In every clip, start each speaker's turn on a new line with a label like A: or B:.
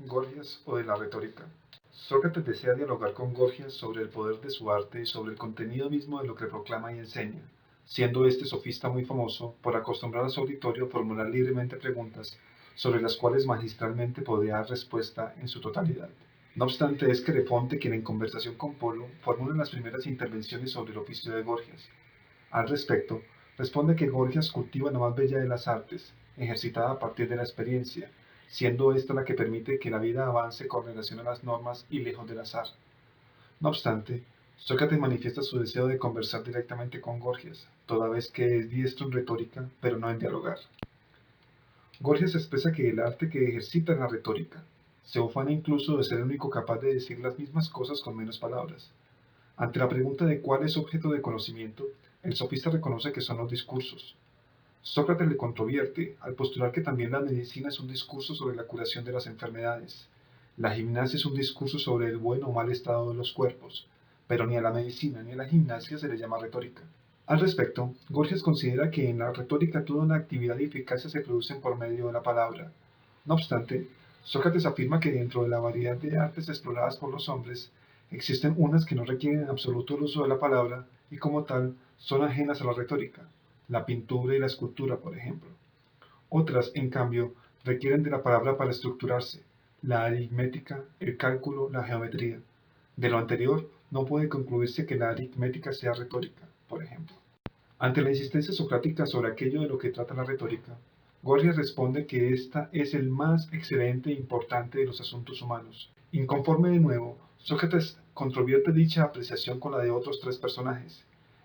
A: Gorgias o de la retórica. Sócrates desea dialogar con Gorgias sobre el poder de su arte y sobre el contenido mismo de lo que proclama y enseña, siendo este sofista muy famoso por acostumbrar a su auditorio a formular libremente preguntas sobre las cuales magistralmente podía dar respuesta en su totalidad. No obstante, es Querefonte quien en conversación con Polo formula las primeras intervenciones sobre el oficio de Gorgias. Al respecto, responde que Gorgias cultiva la más bella de las artes, ejercitada a partir de la experiencia, siendo esta la que permite que la vida avance con relación a las normas y lejos del azar. No obstante, Sócrates manifiesta su deseo de conversar directamente con Gorgias, toda vez que es diestro en retórica, pero no en dialogar. Gorgias expresa que el arte que ejercita es la retórica. Se ufana incluso de ser el único capaz de decir las mismas cosas con menos palabras. Ante la pregunta de cuál es su objeto de conocimiento, el sofista reconoce que son los discursos. Sócrates le controvierte al postular que también la medicina es un discurso sobre la curación de las enfermedades. La gimnasia es un discurso sobre el buen o mal estado de los cuerpos, pero ni a la medicina ni a la gimnasia se le llama retórica. Al respecto, Gorgias considera que en la retórica toda una actividad y eficacia se producen por medio de la palabra. No obstante, Sócrates afirma que dentro de la variedad de artes exploradas por los hombres, existen unas que no requieren en absoluto el uso de la palabra y como tal son ajenas a la retórica, la pintura y la escultura, por ejemplo. Otras, en cambio, requieren de la palabra para estructurarse, la aritmética, el cálculo, la geometría. De lo anterior, no puede concluirse que la aritmética sea retórica, por ejemplo. Ante la insistencia socrática sobre aquello de lo que trata la retórica, Gorgias responde que ésta es el más excelente e importante de los asuntos humanos. Inconforme de nuevo, Sócrates controvierte dicha apreciación con la de otros tres personajes,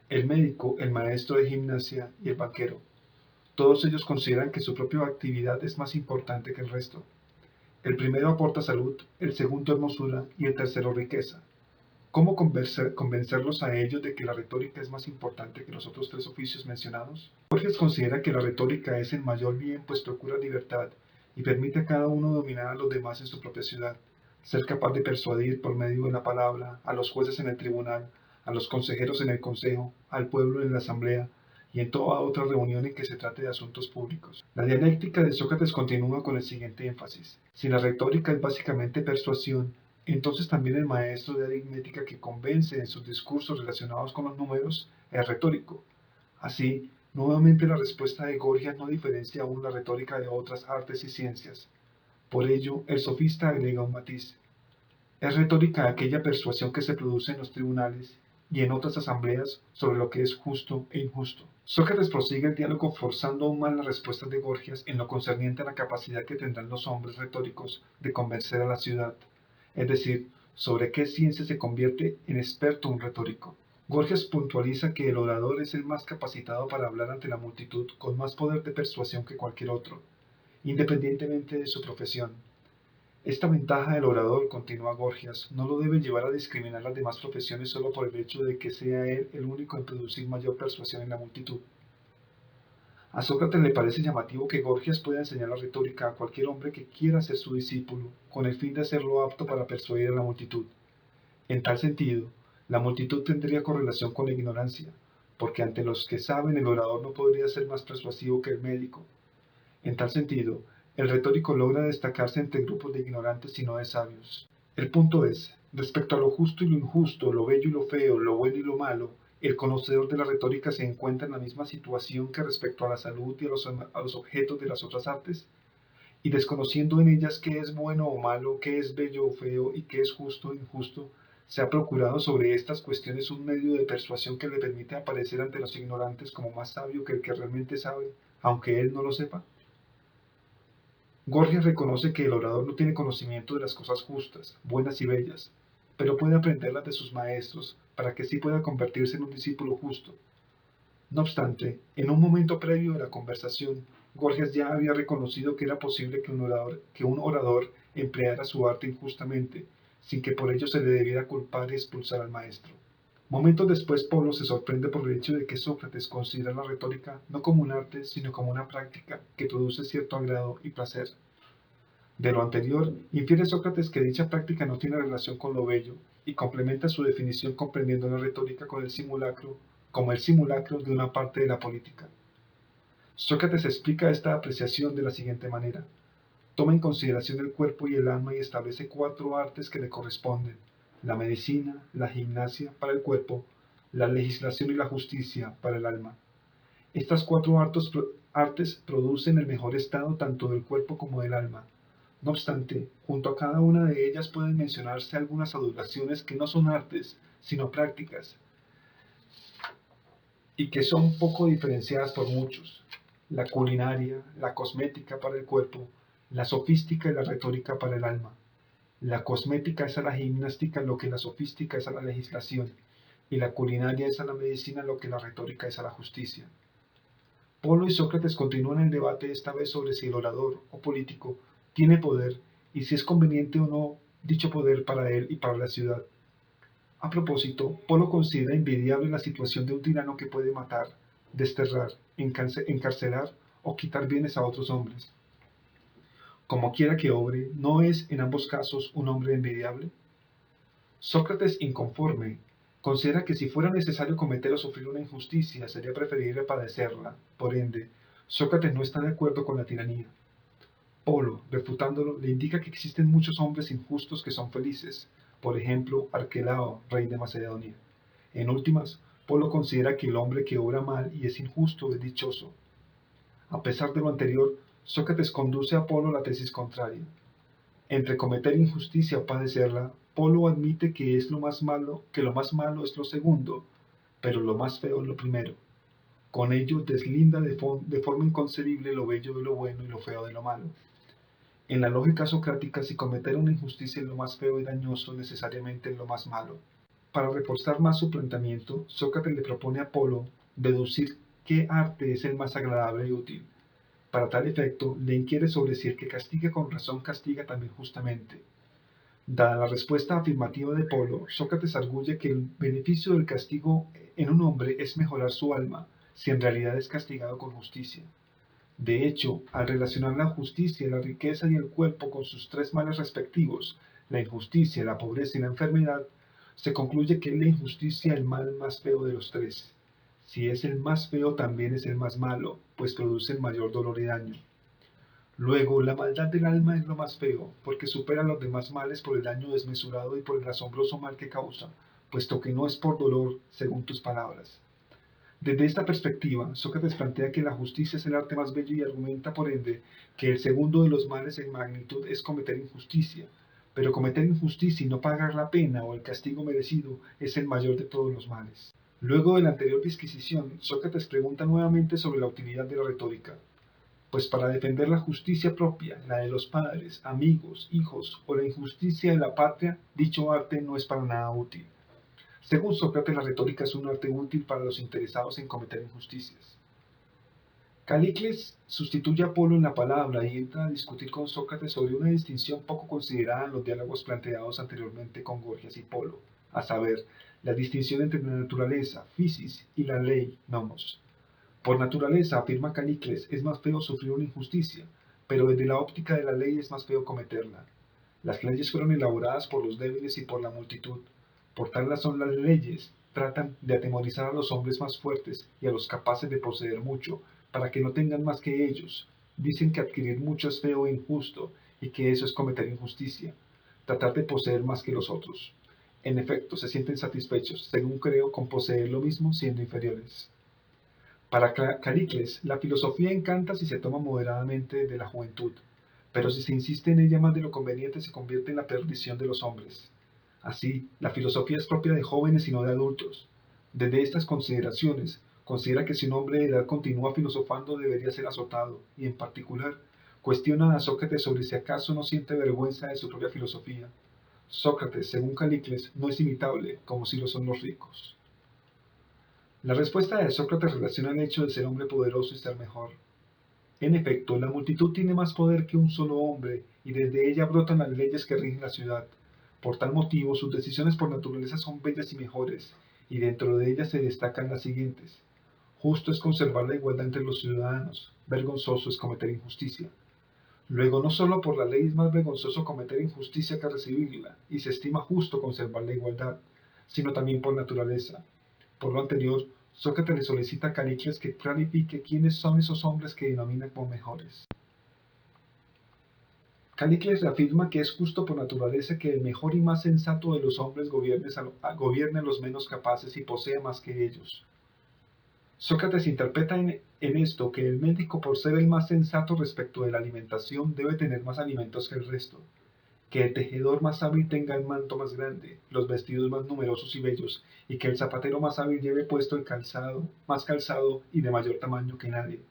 A: el médico, el maestro de gimnasia y el banquero. Todos ellos consideran que su propia actividad es más importante que el resto. El primero aporta salud, el segundo hermosura y el tercero riqueza. ¿Cómo convencerlos a ellos de que la retórica es más importante que los otros tres oficios mencionados? Borges considera que la retórica es el mayor bien, pues procura libertad y permite a cada uno dominar a los demás en su propia ciudad, ser capaz de persuadir por medio de la palabra a los jueces en el tribunal, a los consejeros en el consejo, al pueblo en la asamblea y en toda otra reunión en que se trate de asuntos públicos. La dialéctica de Sócrates continúa con el siguiente énfasis. Si la retórica es básicamente persuasión, entonces también el maestro de aritmética que convence en sus discursos relacionados con los números es retórico. Así, nuevamente la respuesta de Gorgias no diferencia aún la retórica de otras artes y ciencias. Por ello, el sofista agrega un matiz. Es retórica aquella persuasión que se produce en los tribunales y en otras asambleas sobre lo que es justo e injusto. Sócrates prosigue el diálogo forzando aún más las respuestas de Gorgias en lo concerniente a la capacidad que tendrán los hombres retóricos de convencer a la ciudad, es decir, sobre qué ciencia se convierte en experto un retórico. Gorgias puntualiza que el orador es el más capacitado para hablar ante la multitud con más poder de persuasión que cualquier otro, independientemente de su profesión. Esta ventaja del orador, continúa Gorgias, no lo debe llevar a discriminar las demás profesiones solo por el hecho de que sea él el único en producir mayor persuasión en la multitud. A Sócrates le parece llamativo que Gorgias pueda enseñar la retórica a cualquier hombre que quiera ser su discípulo, con el fin de hacerlo apto para persuadir a la multitud. En tal sentido, la multitud tendría correlación con la ignorancia, porque ante los que saben el orador no podría ser más persuasivo que el médico. En tal sentido, el retórico logra destacarse entre grupos de ignorantes y no de sabios. El punto es, respecto a lo justo y lo injusto, lo bello y lo feo, lo bueno y lo malo, el conocedor de la retórica se encuentra en la misma situación que respecto a la salud y a los objetos de las otras artes, y desconociendo en ellas qué es bueno o malo, qué es bello o feo y qué es justo o injusto, se ha procurado sobre estas cuestiones un medio de persuasión que le permite aparecer ante los ignorantes como más sabio que el que realmente sabe, aunque él no lo sepa. Gorgias reconoce que el orador no tiene conocimiento de las cosas justas, buenas y bellas, pero puede aprenderlas de sus maestros para que así pueda convertirse en un discípulo justo. No obstante, en un momento previo de la conversación, Gorgias ya había reconocido que era posible que un orador empleara su arte injustamente, sin que por ello se le debiera culpar y expulsar al maestro. Momentos después, Polo se sorprende por el hecho de que Sócrates considera la retórica no como un arte, sino como una práctica que produce cierto agrado y placer. De lo anterior, infiere Sócrates que dicha práctica no tiene relación con lo bello, y complementa su definición comprendiendo la retórica con el simulacro, como el simulacro de una parte de la política. Sócrates explica esta apreciación de la siguiente manera. Toma en consideración el cuerpo y el alma y establece 4 artes que le corresponden: la medicina, la gimnasia para el cuerpo, la legislación y la justicia para el alma. Estas 4 artes producen el mejor estado tanto del cuerpo como del alma. No obstante, junto a cada una de ellas pueden mencionarse algunas adulaciones que no son artes, sino prácticas, y que son poco diferenciadas por muchos: la culinaria, la cosmética para el cuerpo, la sofística y la retórica para el alma. La cosmética es a la gimnástica lo que la sofística es a la legislación, y la culinaria es a la medicina lo que la retórica es a la justicia. Polo y Sócrates continúan el debate esta vez sobre si el orador o político tiene poder y si es conveniente o no dicho poder para él y para la ciudad. A propósito, Polo considera envidiable la situación de un tirano que puede matar, desterrar, encarcelar o quitar bienes a otros hombres. Como quiera que obre, ¿no es en ambos casos un hombre envidiable? Sócrates, inconforme, considera que si fuera necesario cometer o sufrir una injusticia, sería preferible padecerla. Por ende, Sócrates no está de acuerdo con la tiranía. Polo, refutándolo, le indica que existen muchos hombres injustos que son felices, por ejemplo, Arquelao, rey de Macedonia. En últimas, Polo considera que el hombre que obra mal y es injusto es dichoso. A pesar de lo anterior, Sócrates conduce a Polo a la tesis contraria. Entre cometer injusticia o padecerla, Polo admite que lo más malo es lo segundo, pero lo más feo es lo primero. Con ello deslinda de forma inconcebible lo bello de lo bueno y lo feo de lo malo. En la lógica socrática, si cometer una injusticia es lo más feo y dañoso, necesariamente es lo más malo. Para reforzar más su planteamiento, Sócrates le propone a Polo deducir qué arte es el más agradable y útil. Para tal efecto, le inquiere sobre si el que castiga con razón castiga también justamente. Dada la respuesta afirmativa de Polo, Sócrates arguye que el beneficio del castigo en un hombre es mejorar su alma, si en realidad es castigado con justicia. De hecho, al relacionar la justicia, la riqueza y el cuerpo con sus 3 males respectivos, la injusticia, la pobreza y la enfermedad, se concluye que es la injusticia el mal más feo de los 3. Si es el más feo, también es el más malo, pues produce el mayor dolor y daño. Luego, la maldad del alma es lo más feo, porque supera los demás males por el daño desmesurado y por el asombroso mal que causa, puesto que no es por dolor, según tus palabras. Desde esta perspectiva, Sócrates plantea que la justicia es el arte más bello y argumenta, por ende, que el segundo de los males en magnitud es cometer injusticia, pero cometer injusticia y no pagar la pena o el castigo merecido es el mayor de todos los males. Luego de la anterior disquisición, Sócrates pregunta nuevamente sobre la utilidad de la retórica, pues para defender la justicia propia, la de los padres, amigos, hijos o la injusticia de la patria, dicho arte no es para nada útil. Según Sócrates, la retórica es un arte útil para los interesados en cometer injusticias. Calícles sustituye a Apolo en la palabra y entra a discutir con Sócrates sobre una distinción poco considerada en los diálogos planteados anteriormente con Gorgias y Polo, a saber, la distinción entre la naturaleza, physis, y la ley, nomos. Por naturaleza, afirma Calícles, es más feo sufrir una injusticia, pero desde la óptica de la ley es más feo cometerla. Las leyes fueron elaboradas por los débiles y por la multitud. Por tal razón las leyes tratan de atemorizar a los hombres más fuertes y a los capaces de poseer mucho, para que no tengan más que ellos. Dicen que adquirir mucho es feo e injusto, y que eso es cometer injusticia, tratar de poseer más que los otros. En efecto, se sienten satisfechos, según creo, con poseer lo mismo siendo inferiores. Para Calícles, la filosofía encanta si se toma moderadamente de la juventud, pero si se insiste en ella más de lo conveniente se convierte en la perdición de los hombres. Así, la filosofía es propia de jóvenes y no de adultos. Desde estas consideraciones, considera que si un hombre de edad continúa filosofando debería ser azotado, y en particular, cuestiona a Sócrates sobre si acaso no siente vergüenza de su propia filosofía. Sócrates, según Calícles, no es imitable, como si lo son los ricos. La respuesta de Sócrates relaciona el hecho de ser hombre poderoso y ser mejor. En efecto, la multitud tiene más poder que un solo hombre, y desde ella brotan las leyes que rigen la ciudad. Por tal motivo, sus decisiones por naturaleza son bellas y mejores, y dentro de ellas se destacan las siguientes. Justo es conservar la igualdad entre los ciudadanos, vergonzoso es cometer injusticia. Luego, no solo por la ley es más vergonzoso cometer injusticia que recibirla, y se estima justo conservar la igualdad, sino también por naturaleza. Por lo anterior, Sócrates le solicita a Calícles que clarifique quiénes son esos hombres que denomina como mejores. Calícles reafirma que es justo por naturaleza que el mejor y más sensato de los hombres gobierne a los menos capaces y posea más que ellos. Sócrates interpreta en esto que el médico, por ser el más sensato respecto de la alimentación, debe tener más alimentos que el resto, que el tejedor más hábil tenga el manto más grande, los vestidos más numerosos y bellos, y que el zapatero más hábil lleve puesto el calzado, más calzado y de mayor tamaño que nadie.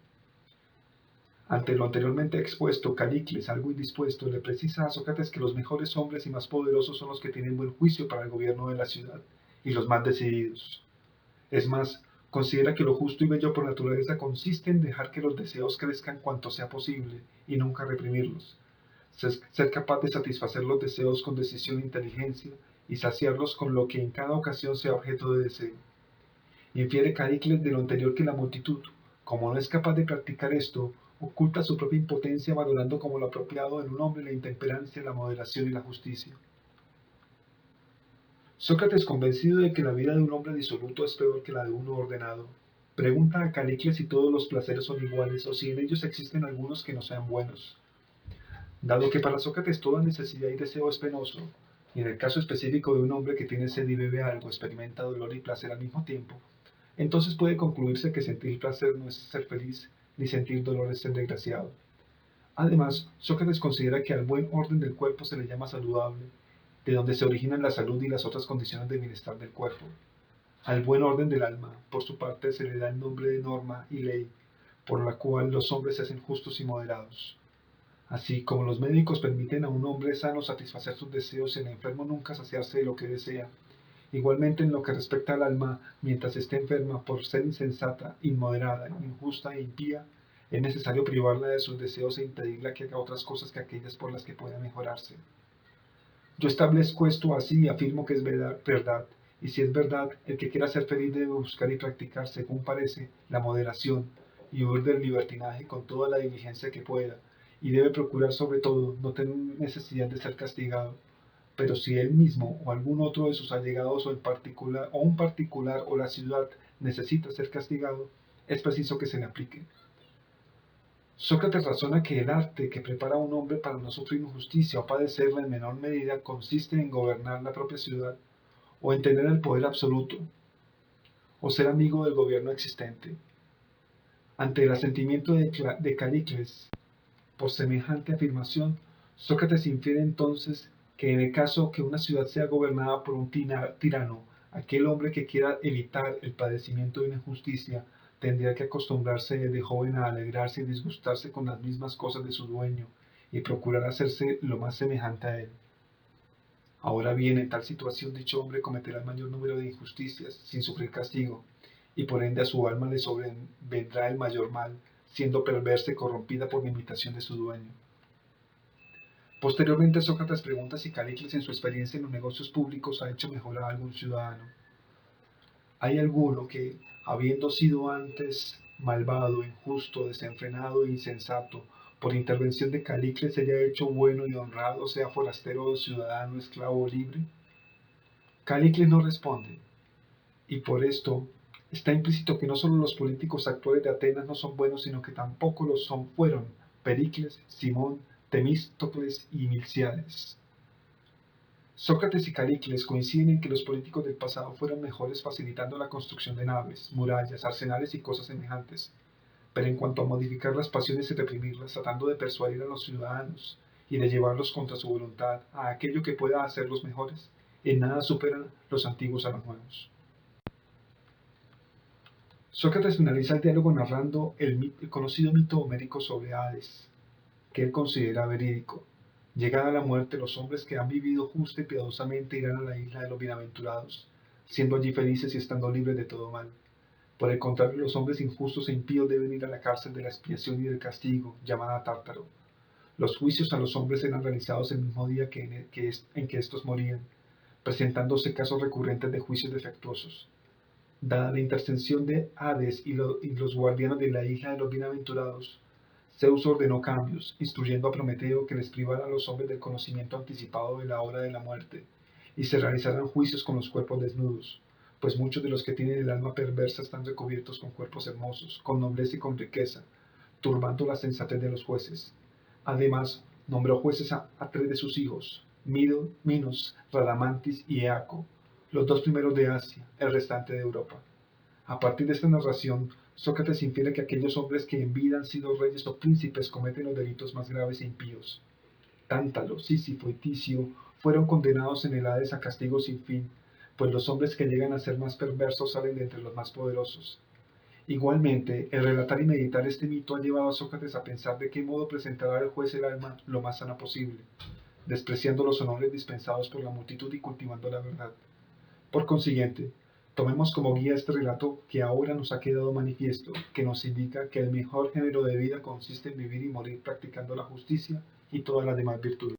A: Ante lo anteriormente expuesto, Calícles, algo indispuesto, le precisa a Sócrates que los mejores hombres y más poderosos son los que tienen buen juicio para el gobierno de la ciudad, y los más decididos. Es más, considera que lo justo y bello por naturaleza consiste en dejar que los deseos crezcan cuanto sea posible y nunca reprimirlos. Ser capaz de satisfacer los deseos con decisión e inteligencia y saciarlos con lo que en cada ocasión sea objeto de deseo. Infiere Calícles de lo anterior que la multitud, como no es capaz de practicar esto, oculta su propia impotencia valorando como lo apropiado en un hombre la intemperancia, la moderación y la justicia. Sócrates, convencido de que la vida de un hombre disoluto es peor que la de uno ordenado, pregunta a Calícles si todos los placeres son iguales o si en ellos existen algunos que no sean buenos. Dado que para Sócrates toda necesidad y deseo es penoso, y en el caso específico de un hombre que tiene sed y bebe algo experimenta dolor y placer al mismo tiempo, entonces puede concluirse que sentir placer no es ser feliz, ni sentir dolor es ser desgraciado. Además, Sócrates considera que al buen orden del cuerpo se le llama saludable, de donde se originan la salud y las otras condiciones de bienestar del cuerpo. Al buen orden del alma, por su parte, se le da el nombre de norma y ley, por la cual los hombres se hacen justos y moderados. Así como los médicos permiten a un hombre sano satisfacer sus deseos y al enfermo nunca saciarse de lo que desea, igualmente en lo que respecta al alma, mientras esté enferma por ser insensata, inmoderada, injusta e impía, es necesario privarla de sus deseos e impedirla que haga otras cosas que aquellas por las que pueda mejorarse. Yo establezco esto así y afirmo que es verdad, y si es verdad, el que quiera ser feliz debe buscar y practicar, según parece, la moderación, y huir del libertinaje con toda la diligencia que pueda, y debe procurar sobre todo no tener necesidad de ser castigado, pero si él mismo o algún otro de sus allegados o un particular o la ciudad necesita ser castigado, es preciso que se le aplique. Sócrates razona que el arte que prepara a un hombre para no sufrir injusticia o padecerla en menor medida consiste en gobernar la propia ciudad, o en tener el poder absoluto, o ser amigo del gobierno existente. Ante el asentimiento de Calícles por semejante afirmación, Sócrates infiere entonces que en el caso que una ciudad sea gobernada por un tirano, aquel hombre que quiera evitar el padecimiento de una injusticia tendría que acostumbrarse desde joven a alegrarse y disgustarse con las mismas cosas de su dueño y procurar hacerse lo más semejante a él. Ahora bien, en tal situación dicho hombre cometerá el mayor número de injusticias sin sufrir castigo, y por ende a su alma le sobrevendrá el mayor mal, siendo perversa y corrompida por la imitación de su dueño. Posteriormente, Sócrates pregunta si Calícles en su experiencia en los negocios públicos ha hecho mejorar a algún ciudadano. ¿Hay alguno que, habiendo sido antes malvado, injusto, desenfrenado e insensato, por intervención de Calícles se haya hecho bueno y honrado, sea forastero o ciudadano, esclavo o libre? Calícles no responde, y por esto está implícito que no solo los políticos actuales de Atenas no son buenos, sino que tampoco fueron Pericles, Simón, Temístocles y Milciades. Sócrates y Calícles coinciden en que los políticos del pasado fueron mejores facilitando la construcción de naves, murallas, arsenales y cosas semejantes, pero en cuanto a modificar las pasiones y reprimirlas, tratando de persuadir a los ciudadanos y de llevarlos contra su voluntad a aquello que pueda hacerlos mejores, en nada superan los antiguos a los nuevos. Sócrates finaliza el diálogo narrando el conocido mito homérico sobre Hades, que él considera verídico. Llegada la muerte, los hombres que han vivido justa y piadosamente irán a la isla de los bienaventurados, siendo allí felices y estando libres de todo mal. Por el contrario, los hombres injustos e impíos deben ir a la cárcel de la expiación y del castigo, llamada Tártaro. Los juicios a los hombres eran realizados el mismo día en que estos morían, presentándose casos recurrentes de juicios defectuosos. Dada la intercesión de Hades y los guardianes de la isla de los bienaventurados, Zeus ordenó cambios, instruyendo a Prometeo que les privara a los hombres del conocimiento anticipado de la hora de la muerte, y se realizaran juicios con los cuerpos desnudos, pues muchos de los que tienen el alma perversa están recubiertos con cuerpos hermosos, con nobleza y con riqueza, turbando la sensatez de los jueces. Además, Nombró jueces a tres de sus hijos, Minos, Radamantis y Eaco, los dos primeros de Asia, el restante de Europa. A partir de esta narración, Sócrates infiere que aquellos hombres que en vida han sido reyes o príncipes cometen los delitos más graves e impíos. Tántalo, Sísifo y Ticio fueron condenados en el Hades a castigo sin fin, pues los hombres que llegan a ser más perversos salen de entre los más poderosos. Igualmente, el relatar y meditar este mito ha llevado a Sócrates a pensar de qué modo presentará al juez el alma lo más sana posible, despreciando los honores dispensados por la multitud y cultivando la verdad. Por consiguiente, tomemos como guía este relato que ahora nos ha quedado manifiesto, que nos indica que el mejor género de vida consiste en vivir y morir practicando la justicia y todas las demás virtudes.